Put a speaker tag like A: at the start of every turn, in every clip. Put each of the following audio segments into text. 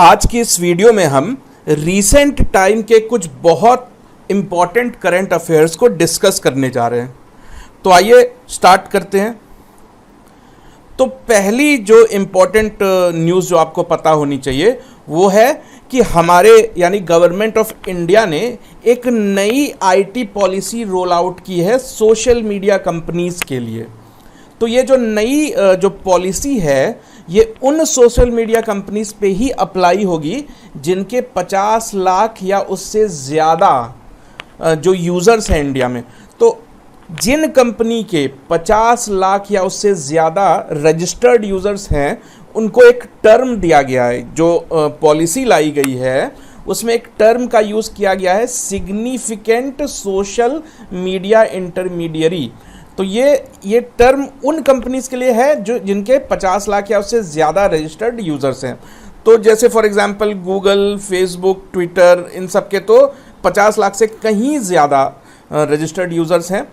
A: आज की इस वीडियो में हम रीसेंट टाइम के कुछ बहुत इम्पॉर्टेंट करंट अफेयर्स को डिस्कस करने जा रहे हैं। तो आइए स्टार्ट करते हैं। तो पहली जो इम्पॉर्टेंट न्यूज़ जो आपको पता होनी चाहिए वो है कि हमारे यानी गवर्नमेंट ऑफ इंडिया ने एक नई आईटी पॉलिसी रोल आउट की है सोशल मीडिया कंपनीज के लिए। तो ये जो नई जो पॉलिसी है ये उन सोशल मीडिया कंपनीज पे ही अप्लाई होगी जिनके 50 लाख या उससे ज़्यादा जो यूज़र्स हैं इंडिया में। तो जिन कंपनी के 50 लाख या उससे ज़्यादा रजिस्टर्ड यूज़र्स हैं उनको एक टर्म दिया गया है। जो पॉलिसी लाई गई है उसमें एक टर्म का यूज़ किया गया है, सिग्निफिकेंट सोशल मीडिया इंटरमीडियरी। तो ये टर्म उन कंपनीज के लिए है जो जिनके 50 लाख या उससे ज़्यादा रजिस्टर्ड यूज़र्स हैं। तो जैसे for example Google, Facebook, Twitter, इन सब के तो 50 लाख से कहीं ज़्यादा रजिस्टर्ड यूज़र्स हैं।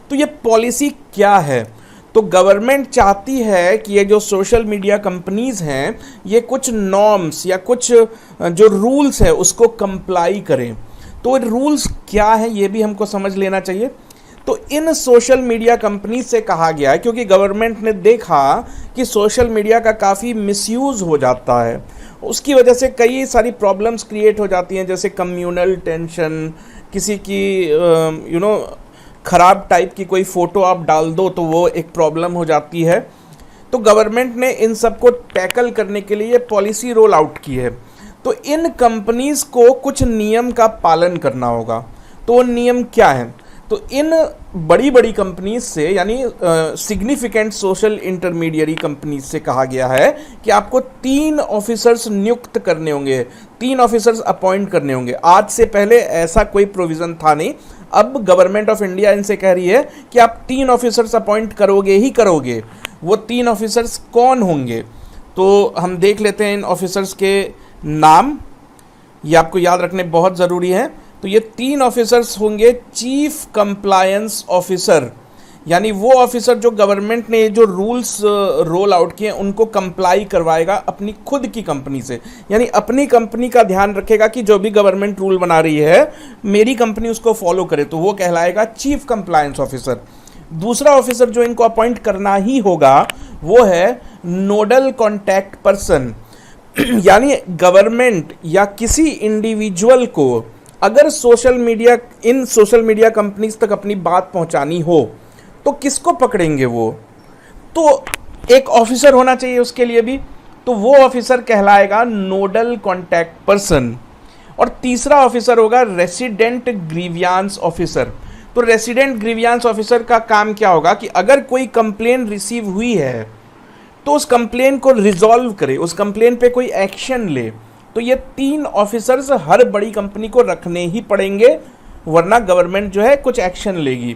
A: तो ये पॉलिसी क्या है? तो गवर्नमेंट चाहती है कि ये जो सोशल मीडिया कंपनीज हैं ये कुछ नॉर्म्स या कुछ जो रूल्स है उसको कंप्लाई करें। तो रूल्स क्या है ये भी हमको समझ लेना चाहिए। तो इन सोशल मीडिया कंपनी से कहा गया है क्योंकि गवर्नमेंट ने देखा कि सोशल मीडिया का काफ़ी मिसयूज़ हो जाता है, उसकी वजह से कई सारी प्रॉब्लम्स क्रिएट हो जाती हैं, जैसे कम्युनल टेंशन, किसी की ख़राब टाइप की कोई फ़ोटो आप डाल दो तो वो एक प्रॉब्लम हो जाती है। तो गवर्नमेंट ने इन सब को टैकल करने के लिए पॉलिसी रोल आउट की है। तो इन कंपनीज़ को कुछ नियम का पालन करना होगा। तो वो नियम क्या हैं? तो इन बड़ी बड़ी कंपनीज से यानी सिग्निफिकेंट सोशल इंटरमीडियरी कंपनीज से कहा गया है कि आपको 3 ऑफिसर्स नियुक्त करने होंगे, 3 ऑफिसर्स अपॉइंट करने होंगे। आज से पहले ऐसा कोई प्रोविज़न था नहीं। अब गवर्नमेंट ऑफ इंडिया इनसे कह रही है कि आप 3 ऑफिसर्स अपॉइंट करोगे ही करोगे। वो 3 ऑफिसर्स कौन होंगे? तो हम देख लेते हैं इन ऑफिसर्स के नाम, ये आपको याद रखने बहुत ज़रूरी है। तो ये 3 ऑफिसर्स होंगे चीफ कंप्लायंस ऑफिसर, यानी वो ऑफिसर जो गवर्नमेंट ने जो रूल्स रोल आउट किए उनको कंप्लाई करवाएगा अपनी खुद की कंपनी से, यानी अपनी कंपनी का ध्यान रखेगा कि जो भी गवर्नमेंट रूल बना रही है मेरी कंपनी उसको फॉलो करे, तो वो कहलाएगा चीफ कंप्लायंस ऑफिसर। दूसरा ऑफिसर जो इनको अपॉइंट करना ही होगा वो है नोडल कॉन्टैक्ट पर्सन, यानी गवर्नमेंट या किसी इंडिविजुअल को अगर इन सोशल मीडिया कंपनीज तक अपनी बात पहुंचानी हो तो किसको पकड़ेंगे वो? तो एक ऑफिसर होना चाहिए उसके लिए भी, तो वो ऑफिसर कहलाएगा नोडल कॉन्टैक्ट पर्सन। और तीसरा ऑफिसर होगा रेसिडेंट ग्रीवियांस ऑफिसर। तो रेसिडेंट ग्रीवियांस ऑफिसर का काम क्या होगा कि अगर कोई कंप्लेन रिसीव हुई है तो उस कंप्लेन को रिजॉल्व करे, उस कंप्लेन पे कोई एक्शन ले। तो ये 3 ऑफिसर्स हर बड़ी कंपनी को रखने ही पड़ेंगे, वरना गवर्नमेंट जो है कुछ एक्शन लेगी।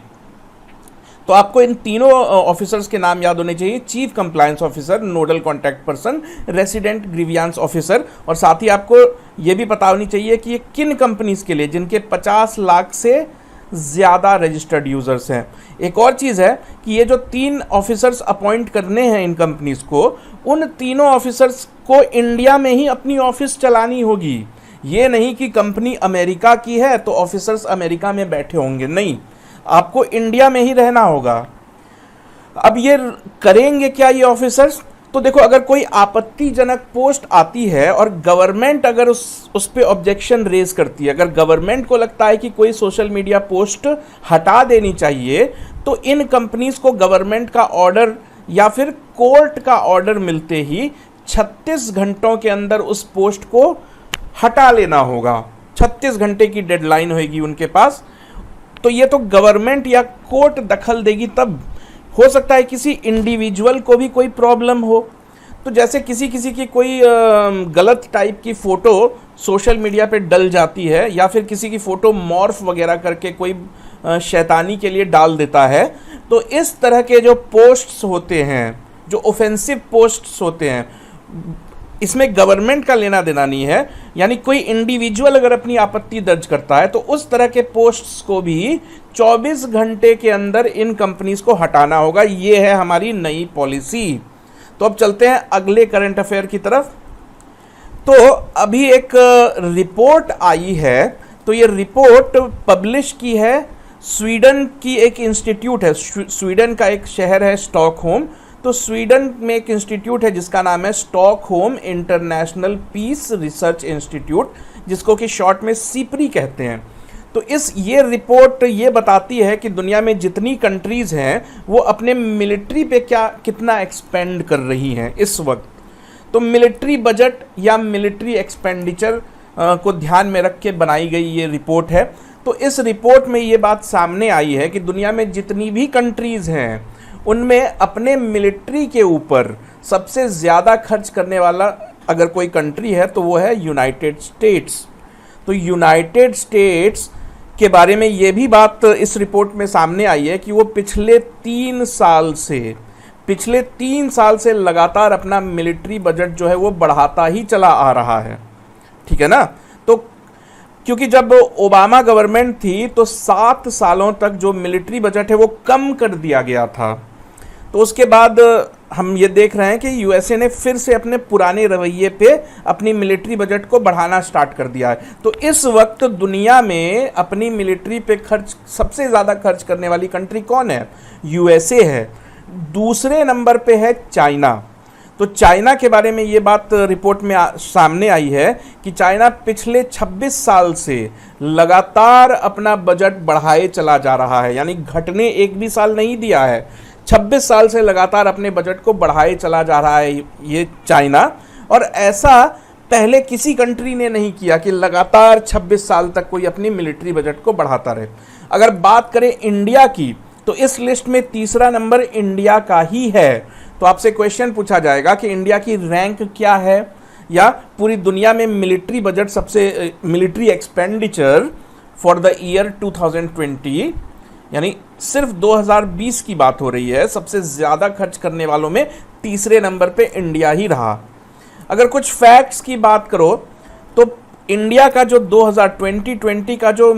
A: तो आपको इन तीनों ऑफिसर्स के नाम याद होने चाहिए, chief compliance officer, nodal contact person, resident grievance officer. और साथ ही आपको ये भी पता होनी चाहिए कि ये किन कंपनीज के लिए जिनके 50 लाख से ज़्यादा रजिस्टर्ड यूज़र्स हैं। एक और चीज़ है कि ये जो 3 ऑफिसर्स अपॉइंट करने हैं इन कंपनीज को, उन तीनों ऑफिसर्स को इंडिया में ही अपनी ऑफिस चलानी होगी। ये नहीं कि कंपनी अमेरिका की है तो ऑफिसर्स अमेरिका में बैठे होंगे, नहीं, आपको इंडिया में ही रहना होगा। अब ये करेंगे क्या ये ऑफिसर्स? तो देखो, अगर कोई आपत्तिजनक पोस्ट आती है और गवर्नमेंट अगर उस पे ऑब्जेक्शन रेज करती है, अगर गवर्नमेंट को लगता है कि कोई सोशल मीडिया पोस्ट हटा देनी चाहिए, तो इन कंपनीज को गवर्नमेंट का ऑर्डर या फिर कोर्ट का ऑर्डर मिलते ही 36 घंटों के अंदर उस पोस्ट को हटा लेना होगा। 36 घंटे की डेडलाइन होगी उनके पास। तो ये तो गवर्नमेंट या कोर्ट दखल देगी तब। हो सकता है किसी इंडिविजुअल को भी कोई प्रॉब्लम हो, तो जैसे किसी की कोई गलत टाइप की फ़ोटो सोशल मीडिया पे डल जाती है या फिर किसी की फ़ोटो मॉर्फ वगैरह करके कोई शैतानी के लिए डाल देता है। तो इस तरह के जो पोस्ट्स होते हैं, जो ऑफेंसिव पोस्ट्स होते हैं, इसमें गवर्नमेंट का लेना देना नहीं है। यानी कोई इंडिविजुअल अगर अपनी आपत्ति दर्ज करता है तो उस तरह के पोस्ट्स को भी 24 घंटे के अंदर इन कंपनीज को हटाना होगा। ये है हमारी नई पॉलिसी। तो अब चलते हैं अगले करंट अफेयर की तरफ। तो अभी एक रिपोर्ट आई है, तो ये रिपोर्ट पब्लिश की है स्वीडन की एक इंस्टीट्यूट है, स्वीडन का एक शहर है स्टॉकहोम। तो स्वीडन में एक इंस्टीट्यूट है जिसका नाम है Stockholm International Peace Research Institute, जिसको कि शॉर्ट में सीपरी कहते हैं। तो ये रिपोर्ट ये बताती है कि दुनिया में जितनी कंट्रीज़ हैं वो अपने मिलिट्री पे कितना एक्सपेंड कर रही हैं इस वक्त। तो मिलिट्री बजट या मिलिट्री एक्सपेंडिचर को ध्यान में रख के बनाई गई ये रिपोर्ट है। तो इस रिपोर्ट में ये बात सामने आई है कि दुनिया में जितनी भी कंट्रीज़ हैं उनमें अपने मिलिट्री के ऊपर सबसे ज़्यादा खर्च करने वाला अगर कोई कंट्री है तो वो है यूनाइटेड स्टेट्स। तो यूनाइटेड स्टेट्स के बारे में ये भी बात इस रिपोर्ट में सामने आई है कि वो पिछले 3 साल से लगातार अपना मिलिट्री बजट जो है वो बढ़ाता ही चला आ रहा है। ठीक है ना। तो क्योंकि जब ओबामा गवर्नमेंट थी तो 7 सालों तक जो मिलिट्री बजट है वो कम कर दिया गया था। तो उसके बाद हम ये देख रहे हैं कि यूएसए ने फिर से अपने पुराने रवैये पे अपनी मिलिट्री बजट को बढ़ाना स्टार्ट कर दिया है। तो इस वक्त दुनिया में अपनी मिलिट्री पे सबसे ज़्यादा खर्च करने वाली कंट्री कौन है? यूएसए है। दूसरे नंबर पे है चाइना। तो चाइना के बारे में ये बात रिपोर्ट में सामने आई है कि चाइना पिछले 26 साल से लगातार अपना बजट बढ़ाए चला जा रहा है, यानी घटने एक भी साल नहीं दिया है। 26 साल से लगातार अपने बजट को बढ़ाए चला जा रहा है ये चाइना। और ऐसा पहले किसी कंट्री ने नहीं किया कि लगातार 26 साल तक कोई अपनी मिलिट्री बजट को बढ़ाता रहे। अगर बात करें इंडिया की तो इस लिस्ट में तीसरा नंबर इंडिया का ही है। तो आपसे क्वेश्चन पूछा जाएगा कि इंडिया की रैंक क्या है, या पूरी दुनिया में मिलिट्री बजट सबसे military expenditure for the year 2020, यानी सिर्फ 2020 की बात हो रही है, सबसे ज़्यादा खर्च करने वालों में तीसरे नंबर पे इंडिया ही रहा। अगर कुछ फैक्ट्स की बात करो तो इंडिया का जो 2020 का जो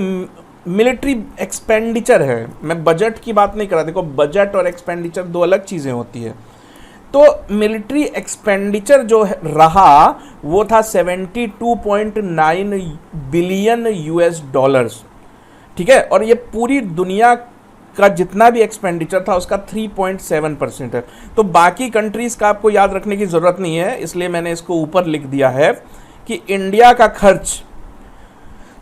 A: मिलिट्री एक्सपेंडिचर है, मैं बजट की बात नहीं कर रहा, देखो बजट और एक्सपेंडिचर दो अलग चीज़ें होती है। तो मिलिट्री एक्सपेंडिचर जो रहा वो था 72.9 बिलियन यूएस डॉलर्स। ठीक है। और ये पूरी दुनिया का जितना भी एक्सपेंडिचर था उसका 3.7% है। तो बाकी कंट्रीज़ का आपको याद रखने की ज़रूरत नहीं है, इसलिए मैंने इसको ऊपर लिख दिया है कि इंडिया का खर्च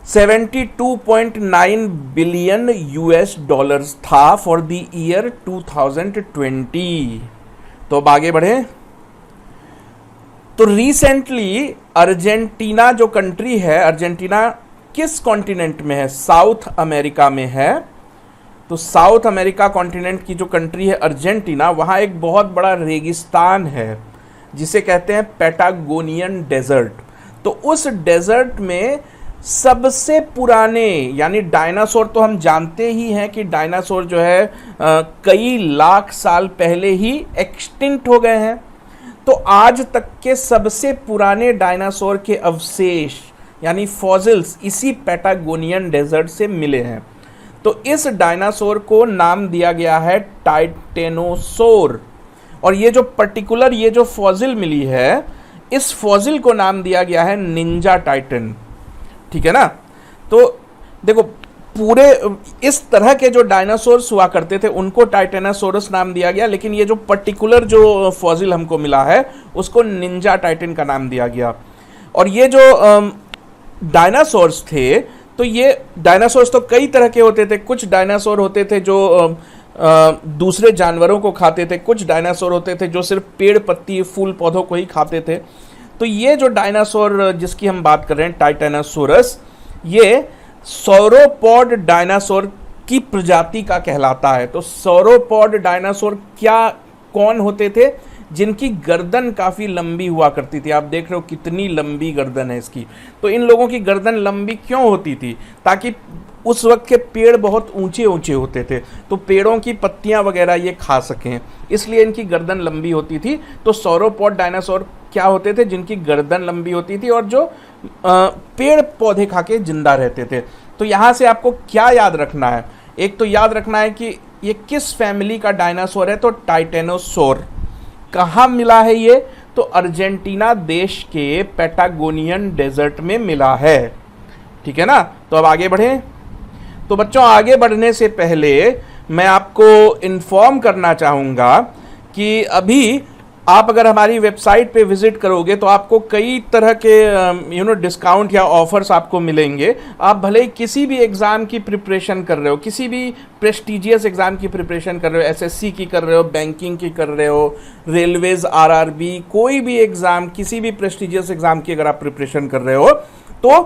A: 72.9 बिलियन यूएस डॉलर्स था फॉर द ईयर 2020। तो अब आगे बढ़े। तो रिसेंटली अर्जेंटीना जो कंट्री है, अर्जेंटीना किस कॉन्टिनेंट में है? साउथ अमेरिका में है। तो साउथ अमेरिका कॉन्टिनेंट की जो कंट्री है अर्जेंटीना, वहाँ एक बहुत बड़ा रेगिस्तान है जिसे कहते हैं पैटागोनियन डेजर्ट। तो उस डेजर्ट में सबसे पुराने, यानी डायनासोर, तो हम जानते ही हैं कि डायनासोर जो है कई लाख साल पहले ही एक्सटिंक्ट हो गए हैं। तो आज तक के सबसे पुराने डायनासोर के अवशेष यानी फॉसिल्स इसी पैटागोनियन डेजर्ट से मिले हैं। तो इस डायनासोर को नाम दिया गया है टाइटेनोसोर। और ये जो पर्टिकुलर ये जो फॉसिल मिली है, इस फॉसिल को नाम दिया गया है निंजा टाइटन। ठीक है ना। तो देखो पूरे इस तरह के जो डायनासोर्स हुआ करते थे उनको टाइटेनोसोरस नाम दिया गया, लेकिन ये जो पर्टिकुलर जो फॉसिल हमको मिला है उसको निंजा टाइटन का नाम दिया गया। और ये जो डायनासोर्स थे, तो ये डायनासोर्स तो कई तरह के होते थे। कुछ डायनासोर होते थे जो दूसरे जानवरों को खाते थे, कुछ डायनासोर होते थे जो सिर्फ पेड़ पत्ती फूल पौधों को ही खाते थे। तो ये जो डायनासोर जिसकी हम बात कर रहे हैं टाइटेनोसोरस, ये सौरोपॉड डायनासोर की प्रजाति का कहलाता है। तो सौरोपॉड डायनासोर कौन होते थे? जिनकी गर्दन काफ़ी लंबी हुआ करती थी। आप देख रहे हो कितनी लंबी गर्दन है इसकी। तो इन लोगों की गर्दन लंबी क्यों होती थी? ताकि उस वक्त के पेड़ बहुत ऊंचे ऊंचे होते थे, तो पेड़ों की पत्तियां वगैरह ये खा सकें, इसलिए इनकी गर्दन लंबी होती थी। तो सौरोपॉड डायनासोर क्या होते थे? जिनकी गर्दन लंबी होती थी और जो पेड़ पौधे खा के जिंदा रहते थे। तो यहाँ से आपको क्या याद रखना है? एक तो याद रखना है कि ये किस फैमिली का डायनासोर है, तो टाइटेनोसोर। कहाँ मिला है ये? तो अर्जेंटीना देश के पैटागोनियन डेजर्ट में मिला है। ठीक है ना। तो अब आगे बढ़ें। तो बच्चों आगे बढ़ने से पहले मैं आपको इन्फॉर्म करना चाहूँगा कि अभी आप अगर हमारी वेबसाइट पे विजिट करोगे तो आपको कई तरह के डिस्काउंट या ऑफर्स आपको मिलेंगे। आप भले ही किसी भी एग्ज़ाम की प्रिपरेशन कर रहे हो, किसी भी प्रेस्टिजियस एग्ज़ाम की प्रिपरेशन कर रहे हो, एसएससी की कर रहे हो, बैंकिंग की कर रहे हो, रेलवेज़, आरआरबी, कोई भी एग्ज़ाम, किसी भी प्रेस्टिजियस एग्ज़ाम की अगर आप प्रिपरेशन कर रहे हो तो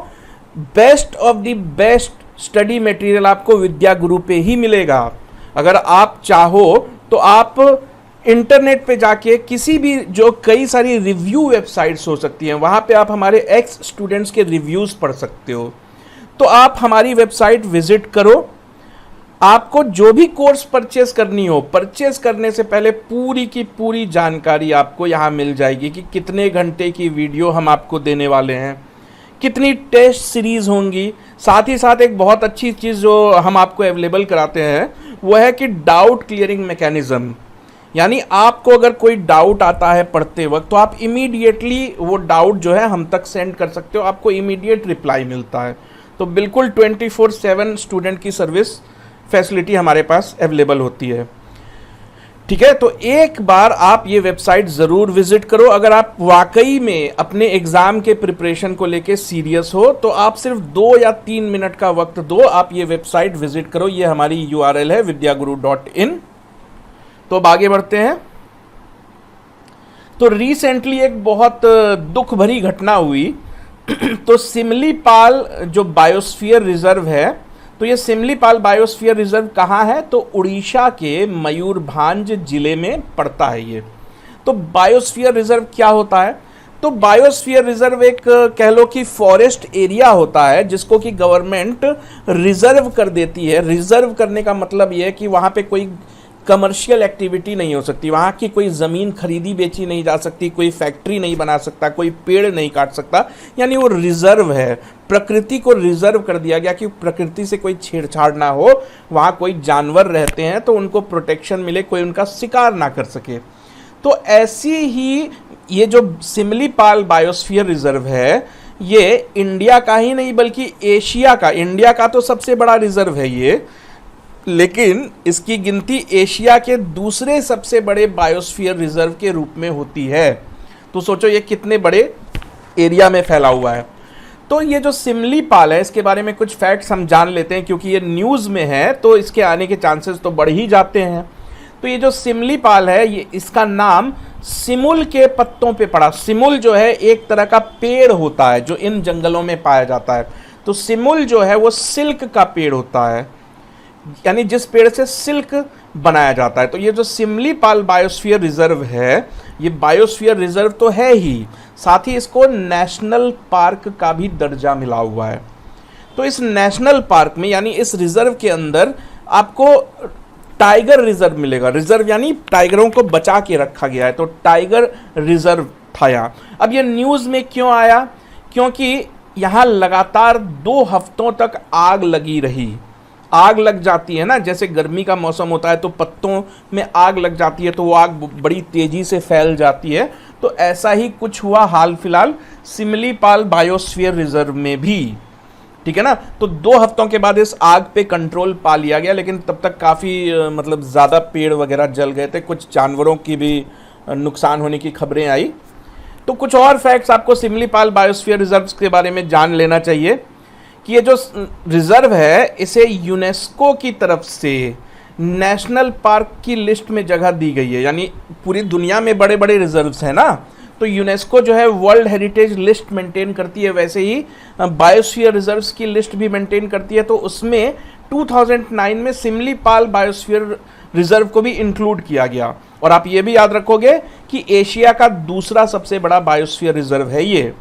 A: best of the best study material आपको विद्या गुरु पे ही मिलेगा। अगर आप चाहो तो आप इंटरनेट पे जाके किसी भी, जो कई सारी रिव्यू वेबसाइट्स हो सकती हैं, वहाँ पे आप हमारे एक्स स्टूडेंट्स के रिव्यूज़ पढ़ सकते हो। तो आप हमारी वेबसाइट विजिट करो। आपको जो भी कोर्स परचेस करनी हो, परचेस करने से पहले पूरी की पूरी जानकारी आपको यहाँ मिल जाएगी कि कितने घंटे की वीडियो हम आपको देने वाले हैं, कितनी टेस्ट सीरीज़ होंगी। साथ ही साथ एक बहुत अच्छी चीज़ जो हम आपको अवेलेबल कराते हैं वो है कि डाउट क्लियरिंग मैकेनिज्म। यानी आपको अगर कोई डाउट आता है पढ़ते वक्त तो आप इमीडिएटली वो डाउट जो है हम तक सेंड कर सकते हो, आपको इमीडिएट रिप्लाई मिलता है। तो बिल्कुल 24/7 स्टूडेंट की सर्विस फैसिलिटी हमारे पास अवेलेबल होती है। ठीक है। तो एक बार आप ये वेबसाइट ज़रूर विजिट करो। अगर आप वाकई में अपने एग्ज़ाम के प्रिपरेशन को लेके सीरियस हो तो आप सिर्फ 2 या 3 मिनट का वक्त दो, आप ये वेबसाइट विजिट करो। ये हमारी URL है vidyaguru.in। तो अब आगे बढ़ते हैं। तो रिसेंटली एक बहुत दुख भरी घटना हुई। तो सिमलीपाल जो बायोस्फीयर रिजर्व है, तो ये सिमलीपाल बायोस्फीयर रिजर्व कहाँ है? तो उड़ीसा के मयूरभांज जिले में पड़ता है ये। तो बायोस्फीयर रिजर्व क्या होता है? तो बायोस्फीयर रिजर्व एक कह लो कि फॉरेस्ट एरिया होता है जिसको कि गवर्नमेंट रिजर्व कर देती है। रिजर्व करने का मतलब ये है कि वहाँ पे कोई कमर्शियल एक्टिविटी नहीं हो सकती, वहाँ की कोई ज़मीन खरीदी बेची नहीं जा सकती, कोई फैक्ट्री नहीं बना सकता, कोई पेड़ नहीं काट सकता। यानी वो रिजर्व है, प्रकृति को रिजर्व कर दिया गया कि प्रकृति से कोई छेड़छाड़ ना हो। वहाँ कोई जानवर रहते हैं तो उनको प्रोटेक्शन मिले, कोई उनका शिकार ना कर सके। तो ऐसी ही ये जो सिमलीपाल बायोस्फीयर रिजर्व है, ये इंडिया का ही नहीं बल्कि एशिया का, इंडिया का तो सबसे बड़ा रिजर्व है ये, लेकिन इसकी गिनती एशिया के दूसरे सबसे बड़े बायोस्फीयर रिजर्व के रूप में होती है। तो सोचो ये कितने बड़े एरिया में फैला हुआ है। तो ये जो सिमलीपाल है इसके बारे में कुछ फैक्ट्स हम जान लेते हैं, क्योंकि ये न्यूज़ में है तो इसके आने के चांसेस तो बढ़ ही जाते हैं। तो ये जो सिमलीपाल है, ये इसका नाम सिमुल के पत्तों पे पड़ा। सिमुल जो है एक तरह का पेड़ होता है जो इन जंगलों में पाया जाता है। तो सिमुल जो है वो सिल्क का पेड़ होता है, यानी जिस पेड़ से सिल्क बनाया जाता है। तो ये जो सिमलीपाल बायोस्फीयर रिजर्व है, ये बायोस्फीयर रिजर्व तो है ही, साथ ही इसको नेशनल पार्क का भी दर्जा मिला हुआ है। तो इस नेशनल पार्क में, यानी इस रिजर्व के अंदर आपको टाइगर रिजर्व मिलेगा। रिजर्व यानी टाइगरों को बचा के रखा गया है, तो टाइगर रिजर्व था यहाँ। अब ये न्यूज़ में क्यों आया? क्योंकि यहाँ लगातार 2 हफ्तों तक आग लगी रही। आग लग जाती है ना, जैसे गर्मी का मौसम होता है तो पत्तों में आग लग जाती है तो वो आग बड़ी तेजी से फैल जाती है। तो ऐसा ही कुछ हुआ हाल फिलहाल सिमलीपाल बायोस्फीयर रिजर्व में भी। ठीक है ना। तो 2 हफ्तों के बाद इस आग पे कंट्रोल पा लिया गया, लेकिन तब तक काफ़ी मतलब ज़्यादा पेड़ वगैरह जल गए थे, कुछ जानवरों की भी नुकसान होने की खबरें आई। तो कुछ और फैक्ट्स आपको सिमलीपाल बायोस्फीयर रिजर्व के बारे में जान लेना चाहिए कि ये जो रिजर्व है इसे यूनेस्को की तरफ से नेशनल पार्क की लिस्ट में जगह दी गई है। यानी पूरी दुनिया में बड़े बड़े रिजर्व्स हैं ना, तो यूनेस्को जो है वर्ल्ड हेरिटेज लिस्ट मेंटेन करती है, वैसे ही बायोस्फीयर रिजर्व्स की लिस्ट भी मेंटेन करती है। तो उसमें 2009 में सिमलीपाल बायोस्फीयर रिजर्व को भी इंक्लूड किया गया। और आप ये भी याद रखोगे कि एशिया का दूसरा सबसे बड़ा बायोस्फीयर रिजर्व है ये।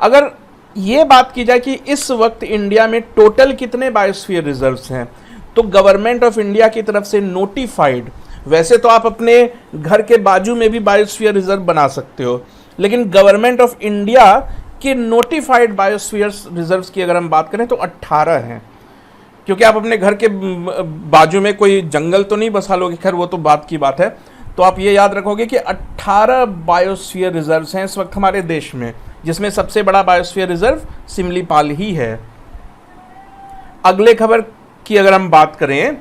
A: अगर ये बात की जाए कि इस वक्त इंडिया में टोटल कितने बायोस्फीयर रिजर्व्स हैं, तो गवर्नमेंट ऑफ इंडिया की तरफ से नोटिफाइड, वैसे तो आप अपने घर के बाजू में भी बायोस्फीयर रिजर्व बना सकते हो, लेकिन गवर्नमेंट ऑफ इंडिया के नोटिफाइड बायोस्फीयर रिजर्व्स की अगर हम बात करें तो 18 हैं। क्योंकि आप अपने घर के बाजू में कोई जंगल तो नहीं बसा लोगे, खैर वो तो बात की बात है। तो आप ये याद रखोगे कि 18 बायोस्फीयर रिजर्व्स हैं इस वक्त हमारे देश में, जिसमें सबसे बड़ा बायोस्फीयर रिजर्व सिमलीपाल ही है। अगले खबर की अगर हम बात करें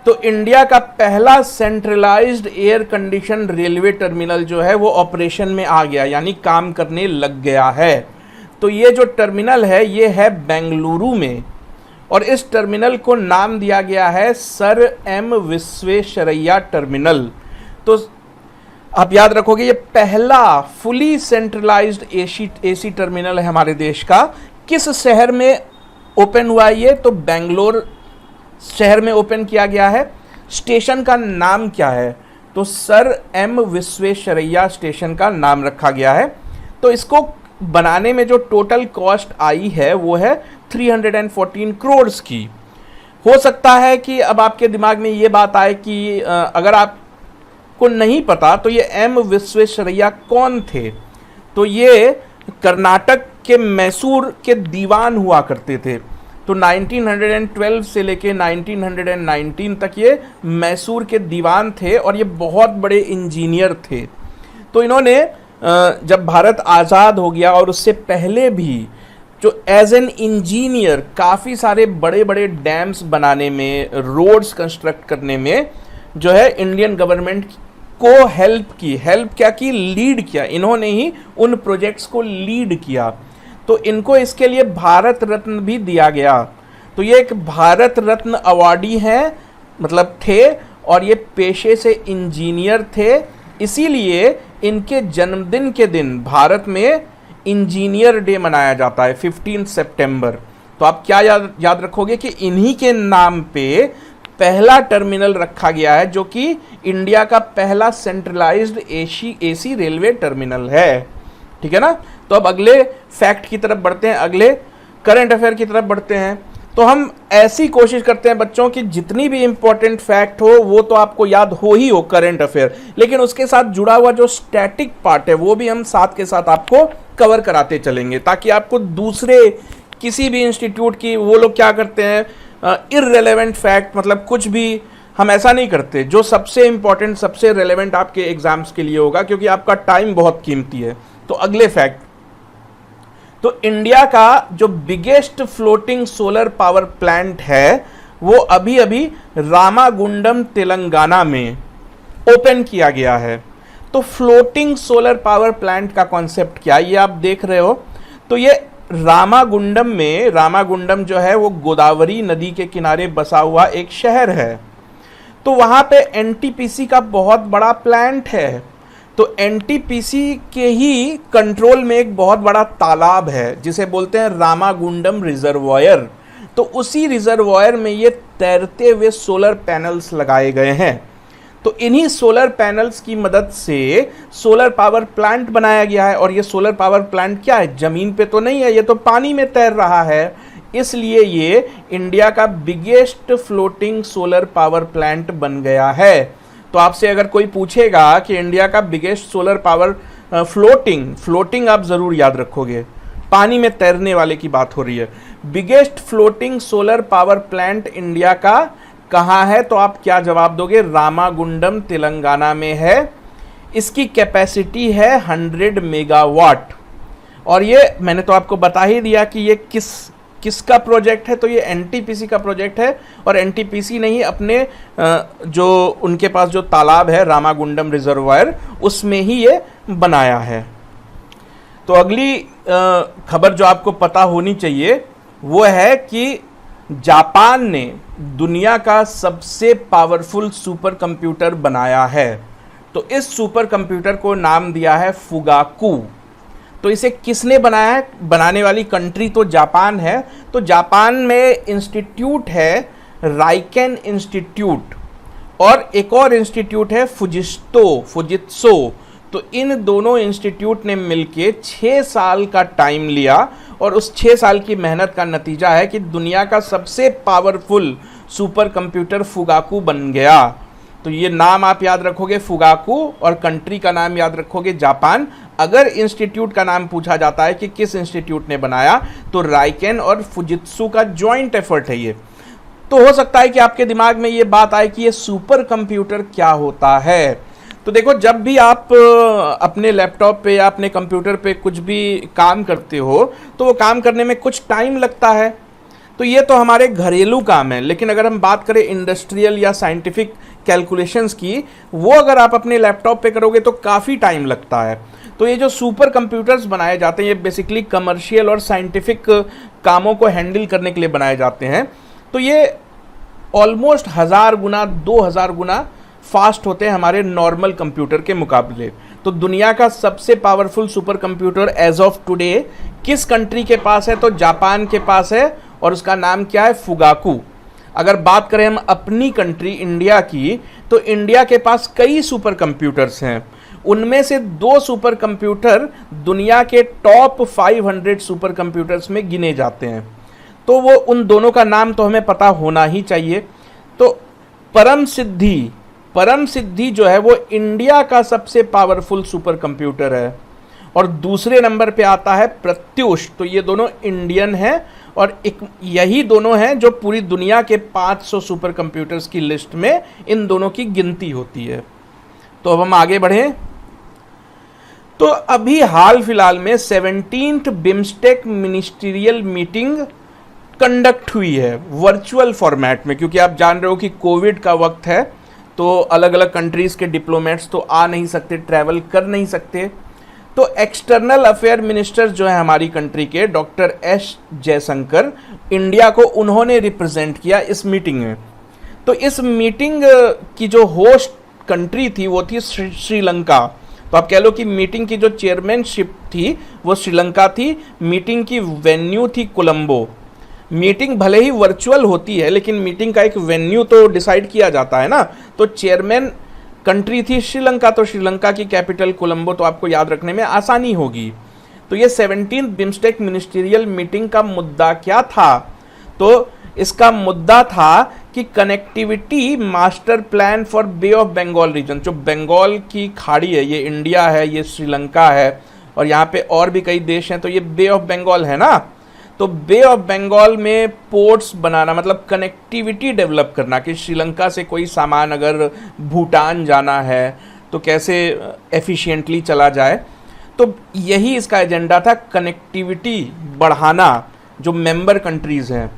A: तो इंडिया का पहला centralised air condition railway terminal जो है वो ऑपरेशन में आ गया, यानी काम करने लग गया है। तो ये जो टर्मिनल है ये है बेंगलुरु में, और इस टर्मिनल को नाम दिया गया है सर एम विश्वेश्वरैया टर्मिनल। तो आप याद रखोगे ये पहला फुली सेंट्रलाइज्ड एसी टर्मिनल है हमारे देश का। किस शहर में ओपन हुआ ये? तो बेंगलोर शहर में ओपन किया गया है। स्टेशन का नाम क्या है? तो सर एम विश्वेश्वरैया स्टेशन का नाम रखा गया है। तो इसको बनाने में जो टोटल कॉस्ट आई है वो है 314 करोड़ की। हो सकता है कि अब आपके दिमाग में ये बात आए कि अगर आपको नहीं पता तो ये एम विश्वेश्वरैया कौन थे? तो ये कर्नाटक के मैसूर के दीवान हुआ करते थे। तो 1912 से लेके 1919 तक ये मैसूर के दीवान थे और ये बहुत बड़े इंजीनियर थे। तो इन्होंने जब भारत आज़ाद हो गया और उससे पहले भी जो एज एन इंजीनियर काफ़ी सारे बड़े बड़े डैम्स बनाने में, रोड्स कंस्ट्रक्ट करने में जो है इंडियन गवर्नमेंट को हेल्प क्या की, लीड किया। इन्होंने ही उन प्रोजेक्ट्स को लीड किया। तो इनको इसके लिए भारत रत्न भी दिया गया। तो ये एक भारत रत्न अवार्डी हैं, मतलब थे, और ये पेशे से इंजीनियर थे। इसीलिए इनके जन्मदिन के दिन भारत में इंजीनियर डे मनाया जाता है 15 सितंबर। तो आप क्या याद रखोगे कि इन्हीं के नाम पे पहला टर्मिनल रखा गया है, जो कि इंडिया का पहला सेंट्रलाइज्ड एसी रेलवे टर्मिनल है। ठीक है ना? तो अब अगले फैक्ट की तरफ बढ़ते हैं, अगले करंट अफेयर की तरफ बढ़ते हैं। तो हम ऐसी कोशिश करते हैं बच्चों की जितनी भी इंपॉर्टेंट फैक्ट हो वो तो आपको याद हो ही हो करंट अफेयर, लेकिन उसके साथ जुड़ा हुआ जो स्टैटिक पार्ट है वो भी हम साथ के साथ आपको कवर कराते चलेंगे, ताकि आपको दूसरे किसी भी इंस्टीट्यूट की, वो लोग क्या करते हैं इररेलेवेंट फैक्ट, मतलब कुछ भी, हम ऐसा नहीं करते। जो सबसे इंपॉर्टेंट, सबसे रेलेवेंट आपके एग्जाम्स के लिए होगा, क्योंकि आपका टाइम बहुत कीमती है। तो अगले फैक्ट, तो इंडिया का जो biggest floating solar power plant है वो अभी अभी रामागुंडम तेलंगाना में ओपन किया गया है। तो फ्लोटिंग सोलर पावर प्लांट का कॉन्सेप्ट क्या, ये आप देख रहे हो। तो ये रामागुंडम में, रामागुंडम जो है वो गोदावरी नदी के किनारे बसा हुआ एक शहर है। तो वहां पे एनटीपीसी का बहुत बड़ा प्लांट है। तो एनटीपीसी के ही कंट्रोल में एक बहुत बड़ा तालाब है जिसे बोलते हैं रामागुंडम रिजर्वायर। तो उसी रिजर्वायर में ये तैरते हुए सोलर पैनल्स लगाए गए हैं। तो इन्हीं सोलर पैनल्स की मदद से सोलर पावर प्लांट बनाया गया है। और ये सोलर पावर प्लांट क्या है, जमीन पे तो नहीं है, ये तो पानी में तैर रहा है। इसलिए ये इंडिया का biggest floating solar power plant बन गया है। तो आपसे अगर कोई पूछेगा कि इंडिया का बिगेस्ट सोलर पावर फ्लोटिंग आप जरूर याद रखोगे, पानी में तैरने वाले की बात हो रही है। Biggest floating solar power plant India का कहाँ है? तो आप क्या जवाब दोगे? रामागुंडम तेलंगाना में है। इसकी कैपेसिटी है 100 मेगावाट। और ये मैंने तो आपको बता ही दिया कि ये किसका प्रोजेक्ट है। तो ये एनटीपीसी का प्रोजेक्ट है। और एनटीपीसी ने ही अपने जो उनके पास जो तालाब है रामागुंडम रिजर्वायर, उसमें ही ये बनाया है। तो अगली खबर जो आपको पता होनी चाहिए वो है कि जापान ने दुनिया का सबसे पावरफुल सुपर कंप्यूटर बनाया है। तो इस सुपर कंप्यूटर को नाम दिया है फुगाकू। तो इसे किसने बनाया है? बनाने वाली कंट्री तो जापान है। तो जापान में इंस्टीट्यूट है राइकेन इंस्टीट्यूट, और एक और इंस्टीट्यूट है फुजित्सो। तो इन दोनों इंस्टीट्यूट ने मिलके 6 साल का टाइम लिया, और उस 6 साल की मेहनत का नतीजा है कि दुनिया का सबसे पावरफुल सुपर कंप्यूटर फुगाकू बन गया। तो ये नाम आप याद रखोगे फुगाकू, और कंट्री का नाम याद रखोगे जापान। अगर इंस्टीट्यूट का नाम पूछा जाता है कि किस इंस्टीट्यूट ने बनाया, तो राइकेन और फुजित्सु का जॉइंट एफर्ट है ये। तो हो सकता है कि आपके दिमाग में ये बात आए कि ये सुपर कंप्यूटर क्या होता है। तो देखो, जब भी आप अपने लैपटॉप पे या अपने कंप्यूटर पे कुछ भी काम करते हो तो वो काम करने में कुछ टाइम लगता है। तो ये तो हमारे घरेलू काम है, लेकिन अगर हम बात करें इंडस्ट्रियल या साइंटिफिक कैलकुलेशंस की, वो अगर आप अपने लैपटॉप पे करोगे तो काफ़ी टाइम लगता है। तो ये जो सुपर कंप्यूटर्स बनाए जाते हैं, ये बेसिकली कमर्शियल और साइंटिफिक कामों को हैंडल करने के लिए बनाए जाते हैं। तो ये ऑलमोस्ट 1000 गुना 2000 गुना फास्ट होते हैं हमारे नॉर्मल कंप्यूटर के मुकाबले। तो दुनिया का सबसे powerful super computer age of today किस कंट्री के पास है? तो जापान के पास है, और उसका नाम क्या है? फुगाकू। अगर बात करें हम अपनी कंट्री इंडिया की, तो इंडिया के पास कई सुपर कंप्यूटर्स हैं। उनमें से 2 सुपर कंप्यूटर दुनिया के टॉप 500 सुपर कंप्यूटर्स में गिने जाते हैं। तो वो उन दोनों का नाम तो हमें पता होना ही चाहिए। तो परम सिद्धि जो है वो इंडिया का सबसे पावरफुल सुपर कंप्यूटर है, और दूसरे नंबर पे आता है प्रत्युष। तो ये दोनों इंडियन हैं, और यही दोनों हैं जो पूरी दुनिया के 500 सुपर कंप्यूटर्स की लिस्ट में इन दोनों की गिनती होती है। तो अब हम आगे बढ़ें। तो अभी हाल फिलहाल में 17th BIMSTEC ministerial meeting conduct हुई है वर्चुअल फॉर्मेट में, क्योंकि आप जान रहे हो कि कोविड का वक्त है, तो अलग अलग कंट्रीज़ के डिप्लोमेट्स तो आ नहीं सकते, ट्रैवल कर नहीं सकते। तो एक्सटर्नल अफेयर मिनिस्टर जो है हमारी कंट्री के, डॉक्टर एस जयशंकर, इंडिया को उन्होंने रिप्रेजेंट किया इस मीटिंग में। तो इस मीटिंग की जो होस्ट कंट्री थी वो थी श्रीलंका। तो आप कह लो कि मीटिंग की जो चेयरमैनशिप थी वो श्रीलंका थी। मीटिंग की वेन्यू थी कोलंबो। मीटिंग भले ही वर्चुअल होती है, लेकिन मीटिंग का एक वेन्यू तो डिसाइड किया जाता है ना। तो चेयरमैन कंट्री थी श्रीलंका, तो श्रीलंका की कैपिटल कोलंबो, तो आपको याद रखने में आसानी होगी। तो ये 17th बिम्स्टेक मिनिस्ट्रियल मीटिंग का मुद्दा क्या था? तो इसका मुद्दा था कि connectivity master plan for bay of Bengal region. जो बंगाल की खाड़ी है, ये इंडिया है, ये श्रीलंका है, और यहाँ पे और भी कई देश हैं। तो ये बे ऑफ बंगाल है ना, तो बे ऑफ बंगाल में पोर्ट्स बनाना, मतलब कनेक्टिविटी डेवलप करना, कि श्रीलंका से कोई सामान अगर भूटान जाना है तो कैसे एफिशिएंटली चला जाए। तो यही इसका एजेंडा था, कनेक्टिविटी बढ़ाना जो मेंबर कंट्रीज़ हैं।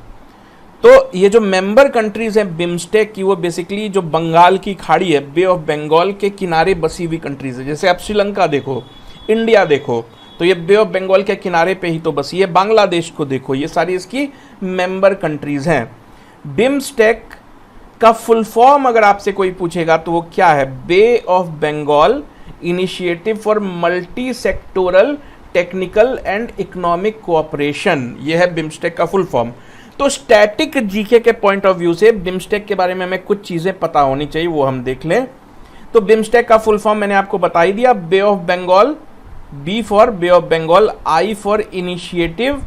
A: तो ये जो मेंबर कंट्रीज़ हैं बिम्स्टेक की, वो बेसिकली जो बंगाल की खाड़ी है, बे ऑफ बंगाल के किनारे बसी हुई कंट्रीज़ है। जैसे आप श्रीलंका देखो, इंडिया देखो, तो ये बे ऑफ बंगाल के किनारे पे ही तो बसी है। बांग्लादेश को देखो, ये सारी इसकी मेंबर कंट्रीज़ हैं। बिम्स्टेक का फुल फॉर्म अगर आपसे कोई पूछेगा तो वो क्या है? Bay of Bengal initiative for multi sectoral technical and economic cooperation, ये है बिम्स्टेक का फुल फॉर्म। तो स्टैटिक जीके के पॉइंट ऑफ व्यू से बिम्स्टेक के बारे में हमें कुछ चीज़ें पता होनी चाहिए, वो हम देख लें। तो बिम्स्टेक का फुल फॉर्म मैंने आपको बता ही दिया। Bay of Bengal, B for bay of Bengal, I for initiative,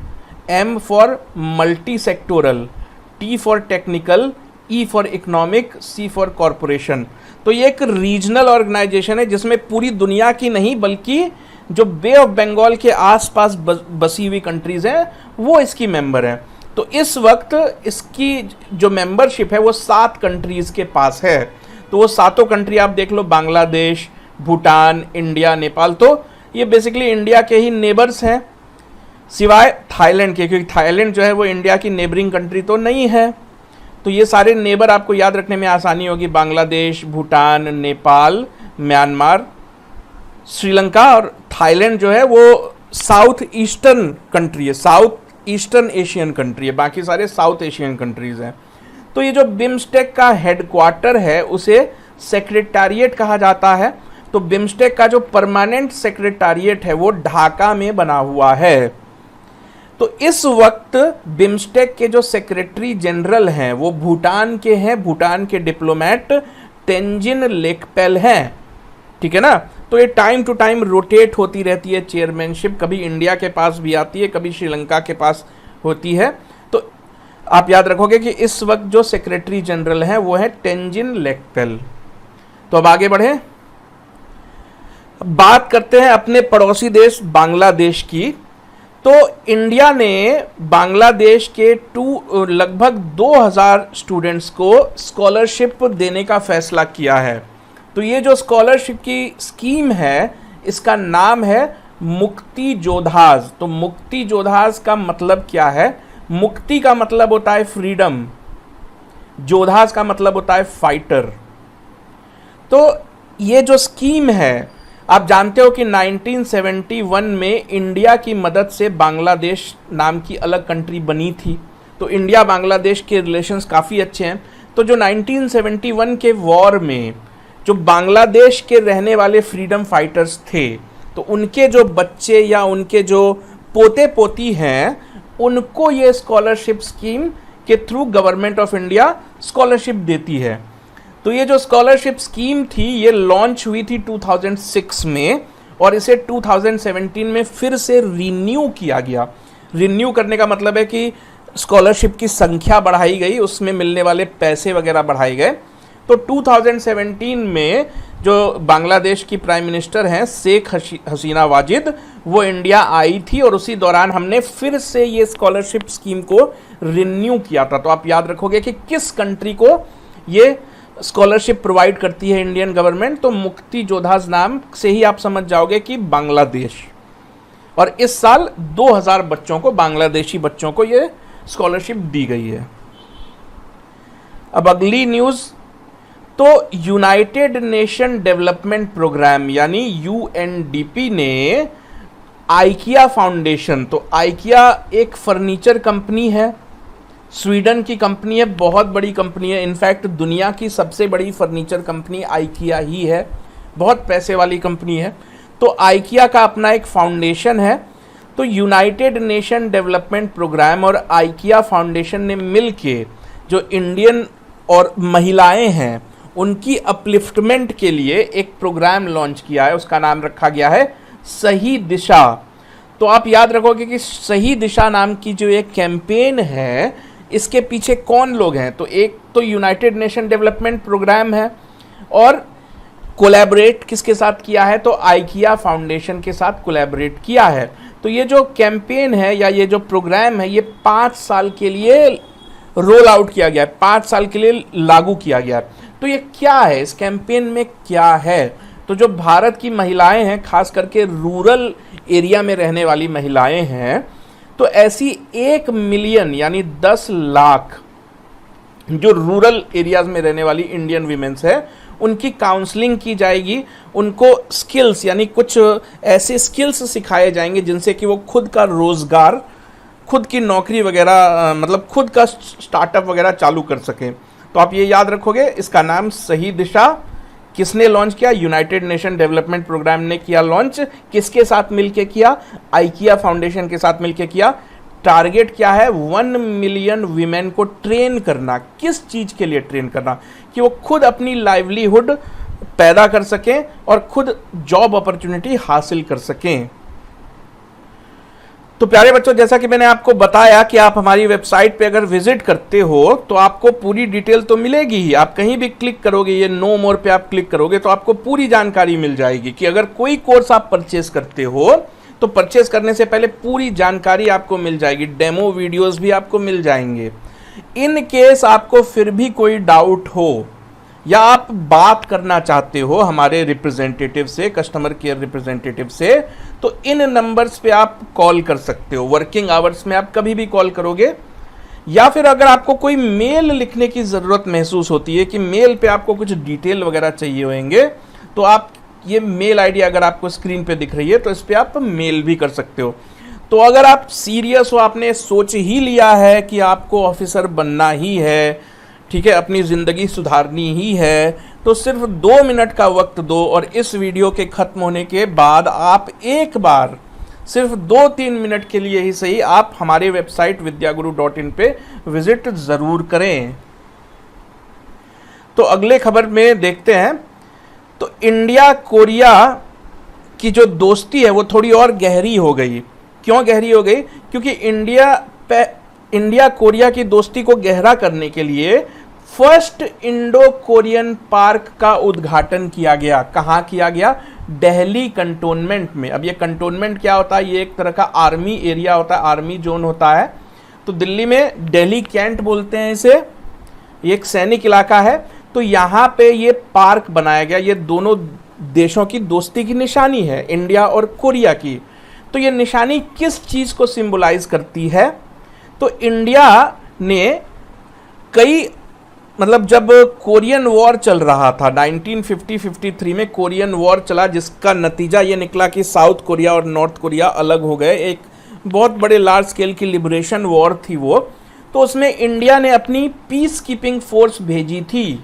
A: M for multi sectoral, T for technical, E for economic, C for corporation. तो ये एक रीजनल ऑर्गेनाइजेशन है जिसमें पूरी दुनिया की नहीं बल्कि जो बे ऑफ बंगाल के आसपास बसी हुई कंट्रीज़ हैं वो इसकी मेंबर हैं। तो इस वक्त इसकी जो मेंबरशिप है वो 7 कंट्रीज़ के पास है। तो वो 7 कंट्री आप देख लो, बांग्लादेश, भूटान, इंडिया, नेपाल। तो ये बेसिकली इंडिया के ही नेबर्स हैं, सिवाय थाईलैंड के, क्योंकि थाईलैंड जो है वो इंडिया की नेबरिंग कंट्री तो नहीं है। तो ये सारे नेबर आपको याद रखने में आसानी होगी, बांग्लादेश, भूटान, नेपाल, म्यांमार, श्रीलंका, और थाईलैंड जो है वो साउथ ईस्टर्न कंट्री है, साउथ ईस्टर्न एशियन कंट्री है, बाकी सारे साउथ एशियन कंट्रीज़ हैं। तो ये जो बिम्स्टेक का हेडक्वार्टर है उसे सेक्रेटेरिएट कहा जाता है। तो बिम्स्टेक का जो परमानेंट सेक्रेटेरिएट है वो ढाका में बना हुआ है। तो इस वक्त बिम्स्टेक के जो सेक्रेटरी जनरल हैं वो भूटान के हैं, भूटान के डिप्लोमेट तेंजिन लेकपेल हैं, ठीक है ना। तो ये टाइम टू टाइम रोटेट होती रहती है चेयरमैनशिप, कभी इंडिया के पास भी आती है, कभी श्रीलंका के पास होती है। तो आप याद रखोगे कि इस वक्त जो सेक्रेटरी जनरल हैं वो है तेंजिन लेकपेल। तो अब आगे बढ़े, बात करते हैं अपने पड़ोसी देश बांग्लादेश की। तो इंडिया ने बांग्लादेश के लगभग 2000 स्टूडेंट्स को स्कॉलरशिप देने का फैसला किया है। तो ये जो स्कॉलरशिप की स्कीम है इसका नाम है मुक्ति जोधास। तो मुक्ति जोधास का मतलब क्या है? मुक्ति का मतलब होता है फ्रीडम, जोधास का मतलब होता है फाइटर। तो ये जो स्कीम है, आप जानते हो कि 1971 में इंडिया की मदद से बांग्लादेश नाम की अलग कंट्री बनी थी। तो इंडिया बांग्लादेश के रिलेशंस काफ़ी अच्छे हैं। तो जो 1971 के वॉर में जो बांग्लादेश के रहने वाले फ्रीडम फाइटर्स थे, तो उनके जो बच्चे या उनके जो पोते पोती हैं, उनको ये स्कॉलरशिप स्कीम के through government of India scholarship देती है। तो ये जो स्कॉलरशिप स्कीम थी ये लॉन्च हुई थी 2006 में और इसे 2017 में फिर से रिन्यू किया गया। रिन्यू करने का मतलब है कि स्कॉलरशिप की संख्या बढ़ाई गई, उसमें मिलने वाले पैसे वगैरह बढ़ाए गए। तो 2017 में जो बांग्लादेश की प्राइम मिनिस्टर हैं शेख हसीना वाजिद, वो इंडिया आई थी और उसी दौरान हमने फिर से ये स्कॉलरशिप स्कीम को रिन्यू किया था। तो आप याद रखोगे कि किस कंट्री को ये स्कॉलरशिप प्रोवाइड करती है इंडियन गवर्नमेंट, तो मुक्ति जोधास नाम से ही आप समझ जाओगे कि बांग्लादेश। और इस साल 2000 बच्चों को, बांग्लादेशी बच्चों को ये स्कॉलरशिप दी गई है। अब अगली न्यूज़, तो यूनाइटेड नेशन डेवलपमेंट प्रोग्राम यानी यूएनडीपी ने आइकिया फाउंडेशन, तो आइकिया एक फर्नीचर कंपनी है, स्वीडन की कंपनी है, बहुत बड़ी कंपनी है। इनफैक्ट दुनिया की सबसे बड़ी फर्नीचर कंपनी आइकिया ही है, बहुत पैसे वाली कंपनी है। तो आइकिया का अपना एक फाउंडेशन है। तो यूनाइटेड नेशन डेवलपमेंट प्रोग्राम और आइकिया फाउंडेशन ने मिलके जो इंडियन और महिलाएं हैं उनकी अपलिफ्टमेंट के लिए एक प्रोग्राम लॉन्च किया है, उसका नाम रखा गया है सही दिशा। तो आप याद रखोगे कि सही दिशा नाम की जो एक कैंपेन है, इसके पीछे कौन लोग हैं? तो एक तो यूनाइटेड नेशन डेवलपमेंट प्रोग्राम है और कोलैबोरेट किसके साथ किया है? तो आइकिया फाउंडेशन के साथ कोलैबोरेट किया है। तो ये जो कैंपेन है या ये जो प्रोग्राम है ये 5 साल के लिए रोल आउट किया गया है, 5 साल के लिए लागू किया गया है। तो ये क्या है, इस कैंपेन में क्या है? तो जो भारत की महिलाएं हैं, खास करके रूरल एरिया में रहने वाली महिलाएं हैं, तो ऐसी 1 मिलियन यानी 10 लाख जो रूरल एरियाज में रहने वाली इंडियन वीमेंस है, उनकी काउंसलिंग की जाएगी। उनको स्किल्स यानी कुछ ऐसे स्किल्स सिखाए जाएंगे जिनसे कि वो खुद का रोजगार, खुद की नौकरी वगैरह, मतलब खुद का स्टार्टअप वगैरह चालू कर सकें। तो आप ये याद रखोगे, इसका नाम सही दिशा। किसने लॉन्च किया? यूनाइटेड नेशन डेवलपमेंट प्रोग्राम ने किया लॉन्च। किसके साथ मिलके किया? आइकिया फाउंडेशन के साथ मिलके किया। टारगेट क्या है? 1 मिलियन वीमेन को ट्रेन करना। किस चीज के लिए ट्रेन करना? कि वो खुद अपनी लाइवलीहुड पैदा कर सकें और खुद जॉब अपॉर्चुनिटी हासिल कर सकें। तो प्यारे बच्चों, जैसा कि मैंने आपको बताया कि आप हमारी वेबसाइट पे अगर विजिट करते हो तो आपको पूरी डिटेल तो मिलेगी ही। आप कहीं भी क्लिक करोगे, ये नो मोर पे आप क्लिक करोगे तो आपको पूरी जानकारी मिल जाएगी कि अगर कोई कोर्स आप परचेस करते हो तो परचेस करने से पहले पूरी जानकारी आपको मिल जाएगी, डेमो वीडियोस भी आपको मिल जाएंगे। इन केस आपको फिर भी कोई डाउट हो या आप बात करना चाहते हो हमारे रिप्रेजेंटेटिव से, कस्टमर केयर रिप्रेजेंटेटिव से, तो इन नंबर्स पे आप कॉल कर सकते हो। वर्किंग आवर्स में आप कभी भी कॉल करोगे, या फिर अगर आपको कोई मेल लिखने की ज़रूरत महसूस होती है कि मेल पे आपको कुछ डिटेल वगैरह चाहिए होंगे, तो आप ये मेल आईडी अगर आपको स्क्रीन पे दिख रही है तो इस पर आप मेल भी कर सकते हो। तो अगर आप सीरियस हो, आपने सोच ही लिया है कि आपको ऑफिसर बनना ही है, ठीक है, अपनी ज़िंदगी सुधारनी ही है, तो सिर्फ 2 मिनट का वक्त दो और इस वीडियो के ख़त्म होने के बाद आप एक बार सिर्फ 2-3 मिनट के लिए ही सही आप हमारे वेबसाइट vidyaguru.in पे विजिट ज़रूर करें। तो अगले खबर में देखते हैं। तो इंडिया कोरिया की जो दोस्ती है वो थोड़ी और गहरी हो गई। क्यों गहरी हो गई? क्योंकि इंडिया कोरिया की दोस्ती को गहरा करने के लिए फर्स्ट इंडो कोरियन पार्क का उद्घाटन किया गया। कहाँ किया गया? दिल्ली कंटोनमेंट में। अब ये कंटोनमेंट क्या होता है? ये एक तरह का आर्मी एरिया होता है, आर्मी जोन होता है। तो दिल्ली में दिल्ली कैंट बोलते हैं इसे, ये एक सैनिक इलाका है। तो यहाँ पे ये पार्क बनाया गया, ये दोनों देशों की दोस्ती की निशानी है, इंडिया और कोरिया की। तो ये निशानी किस चीज़ को सिंबलाइज करती है? तो इंडिया ने कई मतलब जब कोरियन वॉर चल रहा था 1950-53 में कोरियन वॉर चला, जिसका नतीजा ये निकला कि साउथ कोरिया और नॉर्थ कोरिया अलग हो गए, एक बहुत बड़े लार्ज स्केल की लिबरेशन वॉर थी वो। तो उसमें इंडिया ने अपनी पीस कीपिंग फोर्स भेजी थी,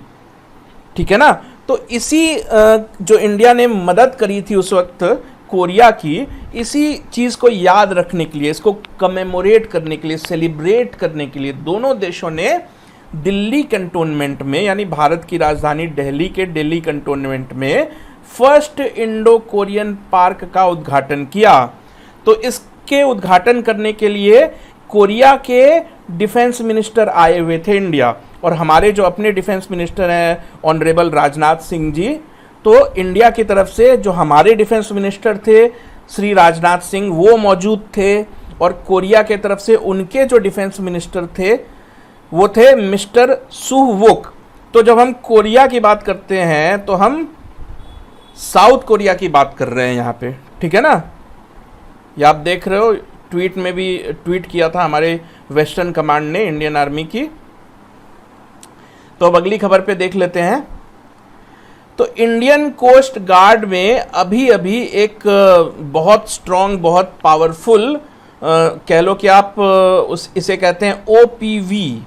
A: ठीक है ना। तो इसी जो इंडिया ने मदद करी थी उस वक्त कोरिया की, इसी चीज़ को याद रखने के लिए, इसको कमेमोरेट करने के लिए, सेलिब्रेट करने के लिए दोनों देशों ने दिल्ली कैंटोनमेंट में, यानी भारत की राजधानी दिल्ली के दिल्ली कैंटोनमेंट में फर्स्ट इंडो कोरियन पार्क का उद्घाटन किया। तो इसके उद्घाटन करने के लिए कोरिया के डिफेंस मिनिस्टर आए हुए थे इंडिया, और हमारे जो अपने डिफेंस मिनिस्टर हैं ऑनरेबल राजनाथ सिंह जी, तो इंडिया की तरफ से जो हमारे डिफेंस मिनिस्टर थे श्री राजनाथ सिंह वो मौजूद थे, और कोरिया के तरफ से उनके जो डिफेंस मिनिस्टर थे वो थे मिस्टर सुह वुक। तो जब हम कोरिया की बात करते हैं तो हम साउथ कोरिया की बात कर रहे हैं यहाँ पे, ठीक है ना। ये आप देख रहे हो, ट्वीट में भी ट्वीट किया था हमारे वेस्टर्न कमांड ने इंडियन आर्मी की। तो अब अगली खबर पे देख लेते हैं। तो इंडियन कोस्ट गार्ड में अभी अभी एक बहुत स्ट्रॉन्ग, बहुत पावरफुल, कह लो कि आप इसे कहते हैं OPV,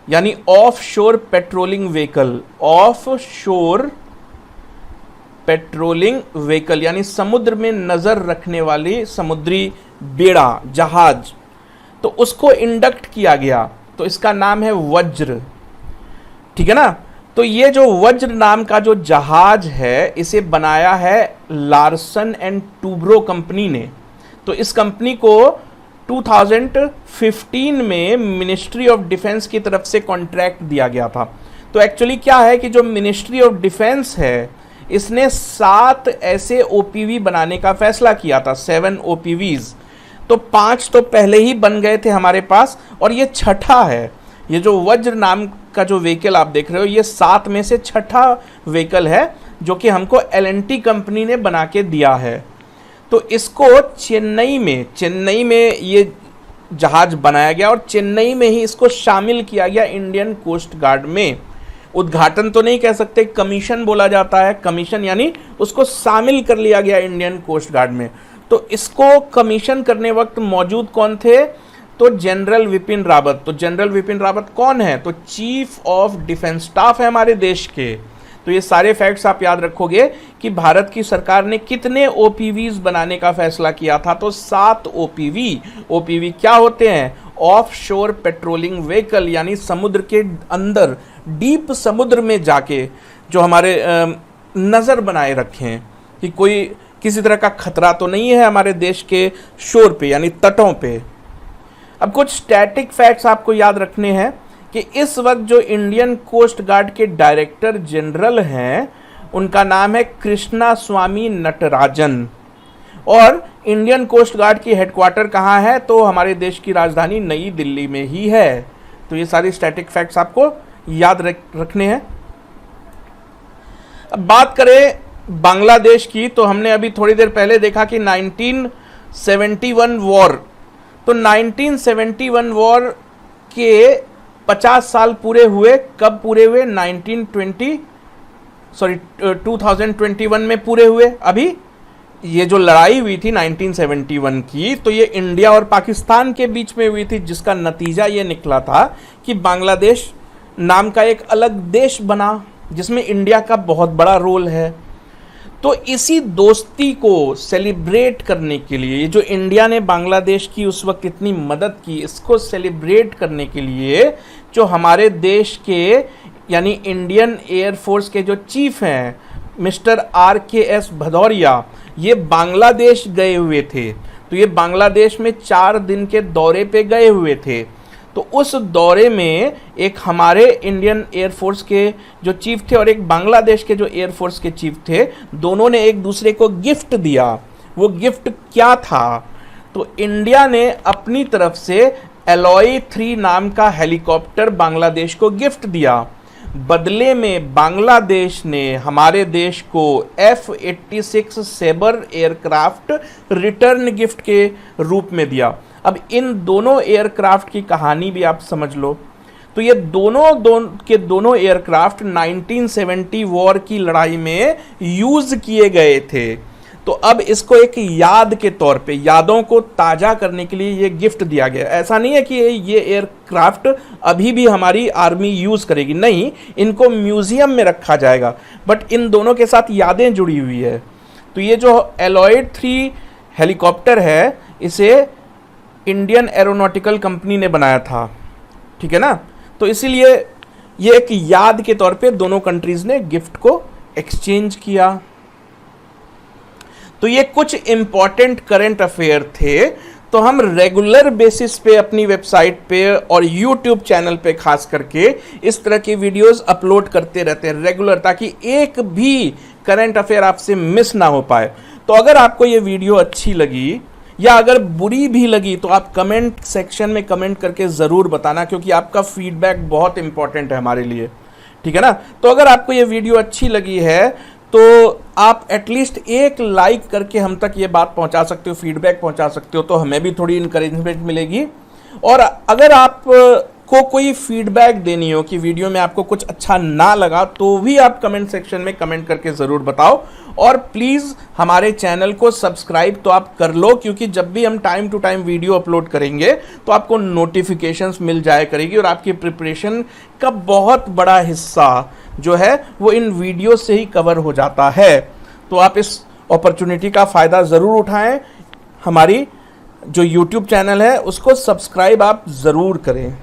A: यानी ऑफ शोर पेट्रोलिंग व्हीकल। ऑफ शोर पेट्रोलिंग व्हीकल यानी समुद्र में नजर रखने वाली समुद्री बेड़ा, जहाज, तो उसको इंडक्ट किया गया। तो इसका नाम है वज्र, ठीक है ना। तो ये जो वज्र नाम का जो जहाज है, इसे बनाया है लार्सन एंड टूब्रो कंपनी ने। तो इस कंपनी को 2015 में मिनिस्ट्री ऑफ डिफेंस की तरफ से कॉन्ट्रैक्ट दिया गया था। तो एक्चुअली क्या है कि जो मिनिस्ट्री ऑफ डिफेंस है, इसने 7 ऐसे OPV बनाने का फैसला किया था, 7 OPVs। तो 5 तो पहले ही बन गए थे हमारे पास, और ये छठा है। ये जो वज्र नाम का जो व्हीकल आप देख रहे हो, ये 7 में से छठा व्हीकल है जो कि हमको L&T कंपनी ने बना के दिया है। तो इसको चेन्नई में ये जहाज बनाया गया, और चेन्नई में ही इसको शामिल किया गया इंडियन कोस्ट गार्ड में। उद्घाटन तो नहीं कह सकते, कमीशन बोला जाता है। कमीशन यानी उसको शामिल कर लिया गया इंडियन कोस्ट गार्ड में। तो इसको कमीशन करने वक्त मौजूद कौन थे? तो जनरल विपिन रावत। तो जनरल विपिन रावत कौन है? तो चीफ ऑफ डिफेंस स्टाफ है हमारे देश के। तो ये सारे फैक्ट्स आप याद रखोगे कि भारत की सरकार ने कितने OPVs बनाने का फैसला किया था। तो 7 OPV क्या होते हैं? ऑफ शोर पेट्रोलिंग व्हीकल, यानी समुद्र के अंदर, डीप समुद्र में जाके जो हमारे नज़र बनाए रखें कि कोई किसी तरह का खतरा तो नहीं है हमारे देश के शोर पे, यानी तटों पे। अब कुछ स्टैटिक फैक्ट्स आपको याद रखने हैं कि इस वक्त जो इंडियन कोस्ट गार्ड के डायरेक्टर जनरल हैं, उनका नाम है कृष्णा स्वामी नटराजन। और इंडियन कोस्ट गार्ड की हेडक्वार्टर कहाँ है? तो हमारे देश की राजधानी नई दिल्ली में ही है। तो ये सारी स्टैटिक फैक्ट्स आपको याद रखने हैं। अब बात करें बांग्लादेश की, तो हमने अभी थोड़ी देर पहले देखा कि 1971 वॉर, तो 1971 वॉर के 50 साल पूरे हुए। कब पूरे हुए? 2021 में पूरे हुए। अभी ये जो लड़ाई हुई थी 1971 की, तो ये इंडिया और पाकिस्तान के बीच में हुई थी, जिसका नतीजा ये निकला था कि बांग्लादेश नाम का एक अलग देश बना, जिसमें इंडिया का बहुत बड़ा रोल है। तो इसी दोस्ती को सेलिब्रेट करने के लिए, जो इंडिया ने बांग्लादेश की उस वक्त इतनी मदद की, इसको सेलिब्रेट करने के लिए जो हमारे देश के यानी इंडियन एयरफोर्स के जो चीफ हैं मिस्टर RKS भदौरिया, ये बांग्लादेश गए हुए थे। तो ये बांग्लादेश में 4 दिन के दौरे पे गए हुए थे। तो उस दौरे में एक हमारे इंडियन एयरफोर्स के जो चीफ थे और एक बांग्लादेश के जो एयरफोर्स के चीफ थे, दोनों ने एक दूसरे को गिफ्ट दिया। वो गिफ्ट क्या था? तो इंडिया ने अपनी तरफ से एलॉय 3 नाम का हेलीकॉप्टर बांग्लादेश को गिफ्ट दिया। बदले में बांग्लादेश ने हमारे देश को F-86 sabre aircraft return gift के रूप में दिया। अब इन दोनों एयरक्राफ्ट की कहानी भी आप समझ लो। तो ये दोनों एयरक्राफ्ट 1970 वॉर की लड़ाई में यूज किए गए थे। तो अब इसको एक याद के तौर पे, यादों को ताज़ा करने के लिए ये गिफ्ट दिया गया। ऐसा नहीं है कि ये एयरक्राफ्ट अभी भी हमारी आर्मी यूज़ करेगी, नहीं, इनको म्यूज़ियम में रखा जाएगा, बट इन दोनों के साथ यादें जुड़ी हुई है। तो ये जो एलॉयड 3 हेलीकॉप्टर है, इसे इंडियन एरोनॉटिकल कंपनी ने बनाया था, ठीक है ना। तो इसीलिए ये एक याद के तौर पे दोनों कंट्रीज़ ने गिफ्ट को एक्सचेंज किया। तो ये कुछ इंपॉर्टेंट करंट अफेयर थे। तो हम रेगुलर बेसिस पे अपनी वेबसाइट पे और यूट्यूब चैनल पे खास करके इस तरह की वीडियोस अपलोड करते रहते हैं रेगुलर, ताकि एक भी करंट अफेयर आपसे मिस ना हो पाए। तो अगर आपको ये वीडियो अच्छी लगी या अगर बुरी भी लगी तो आप कमेंट सेक्शन में कमेंट करके ज़रूर बताना, क्योंकि आपका फीडबैक बहुत इंपॉर्टेंट है हमारे लिए, ठीक है ना। तो अगर आपको ये वीडियो अच्छी लगी है तो आप एटलीस्ट एक लाइक करके हम तक ये बात पहुंचा सकते हो, फीडबैक पहुंचा सकते हो, तो हमें भी थोड़ी इनकरेजमेंट मिलेगी। और अगर आप को कोई फीडबैक देनी हो कि वीडियो में आपको कुछ अच्छा ना लगा, तो भी आप कमेंट सेक्शन में कमेंट करके ज़रूर बताओ। और प्लीज़ हमारे चैनल को सब्सक्राइब तो आप कर लो, क्योंकि जब भी हम time to time video upload करेंगे तो आपको नोटिफिकेशंस मिल जाया करेगी, और आपकी प्रिपरेशन का बहुत बड़ा हिस्सा जो है वो इन वीडियो से ही कवर हो जाता है। तो आप इस अपॉर्चुनिटी का फ़ायदा ज़रूर उठाएं। हमारी जो यूट्यूब चैनल है उसको सब्सक्राइब आप ज़रूर करें।